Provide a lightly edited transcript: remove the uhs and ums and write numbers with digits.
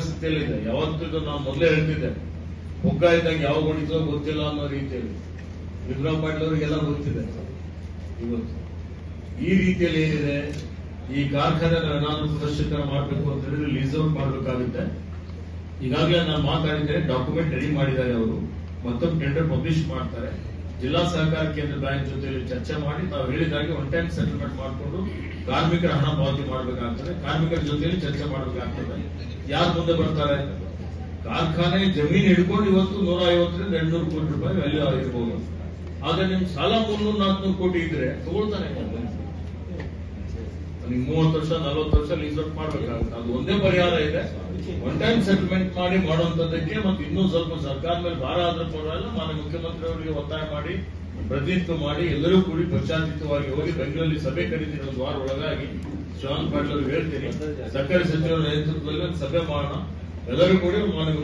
ಸ್ಥಿತಿಯಲ್ಲಿದೆ. ಯಾವತ್ತಿಗೂ ನಾವು ಮೊದಲೇ ಹೇಳ್ತಿದ್ದೆ, ಹೊಗ್ಗ ಇದ್ದಾಗ ಯಾವ ಹೊಡಿತೋ ಗೊತ್ತಿಲ್ಲ ಅನ್ನೋ ರೀತಿಯಲ್ಲಿ ವಿಕ್ರಮ್ ಪಾಟೀಲ್ ಅವರಿಗೆಲ್ಲ ಗೊತ್ತಿದೆ. ಇವತ್ತು ಈ ರೀತಿಯಲ್ಲಿ ಏನಿದೆ, ಈ ಕಾರ್ಖಾನೆ ಏನಾದ್ರೂ ಪುನಶ್ಚೇತನ ಮಾಡಬೇಕು ಅಂತ ಹೇಳಿದ್ರೆ ಲೀಸ್ ಔಟ್ ಮಾಡಬೇಕಾಗುತ್ತೆ. ಈಗಾಗಲೇ ನಾನು ಮಾತಾಡಿದ್ದೇನೆ, ಡಾಕ್ಯುಮೆಂಟ್ ರೆಡಿ ಮಾಡಿದ್ದಾರೆ ಅವರು. ಮತ್ತೊಂದು ಟೆಂಡರ್ ಪಬ್ಲಿಷ್ ಮಾಡ್ತಾರೆ. ಜಿಲ್ಲಾ ಸಹಕಾರ ಕೇಂದ್ರ ಬ್ಯಾಂಕ್ ಜೊತೆಯಲ್ಲಿ ಚರ್ಚೆ ಮಾಡಿ ತಾವು ಹೇಳಿದಾಗೆ ಒನ್ ಟೈಮ್ ಸೆಟಲ್ಮೆಂಟ್ ಮಾಡಿಕೊಂಡು ಕಾರ್ಮಿಕರ ಹಣ ಪಾವತಿ ಮಾಡಬೇಕಾಗ್ತದೆ. ಕಾರ್ಮಿಕರ ಜೊತೆಯಲ್ಲಿ ಚರ್ಚೆ ಮಾಡಬೇಕಾಗ್ತದೆ. ಯಾರು ಮುಂದೆ ಬರ್ತಾರೆ? ಕಾರ್ಖಾನೆ ಜಮೀನು ಹಿಡ್ಕೊಂಡು ಇವತ್ತು 150 ರಿಂದ 200 ಕೋಟಿ ರೂಪಾಯಿ ವ್ಯಾಲ್ಯೂ ಆಗಿರ್ಬೋದು. ಆದ್ರೆ ನಿಮ್ ಸಾಲ 300-400 ಕೋಟಿ ಇದ್ರೆ ತಗೊಳ್ತಾನೆ. ನಿಮ್ಗೆ 30 ವರ್ಷ 40 ವರ್ಷ ಲೀಸ್ ಔಟ್ ಮಾಡ್ಬೇಕಾಗುತ್ತೆ. ಅದು ಒಂದೇ ಪರಿಹಾರ ಇದೆ, ಒನ್ ಟೈಮ್ ಸೆಟಲ್ಮೆಂಟ್ ಮಾಡಿ ಮಾಡುವಂತದಕ್ಕೆ. ಮತ್ತೆ ಇನ್ನೂ ಸ್ವಲ್ಪ ಸರ್ಕಾರ ಮೇಲೆ ಭಾರ ಆದ್ರೆ ಪರವಾಗಿಲ್ಲ, ಮಾನ್ಯ ಮುಖ್ಯಮಂತ್ರಿ ಅವರಿಗೆ ಒತ್ತಾಯ ಮಾಡಿ ಪ್ರತಿನಿತ್ವ ಮಾಡಿ ಎಲ್ಲರೂ ಕೂಡಿ ಪಶ್ಚಾತ್ಹಿತವಾಗಿ ಹೋಗಿ ಬೆಂಗಳೂರಲ್ಲಿ ಸಭೆ ಕರೀತೀನಿ. ಒಂದು ವಾರ ಒಳಗಾಗಿ ಶ್ರೀಕಾಂತ್ ಪಾಟೀಲ್ ಅವ್ರಿಗೆ ಹೇಳ್ತೀನಿ, ಸಕ್ಕರೆ ಸಚಿವರ ನೇತೃತ್ವದಲ್ಲಿ ಒಂದು ಸಭೆ ಮಾಡೋಣ. ಎಲ್ಲರೂ ಕೂಡಿ ಮಾನ್ಯ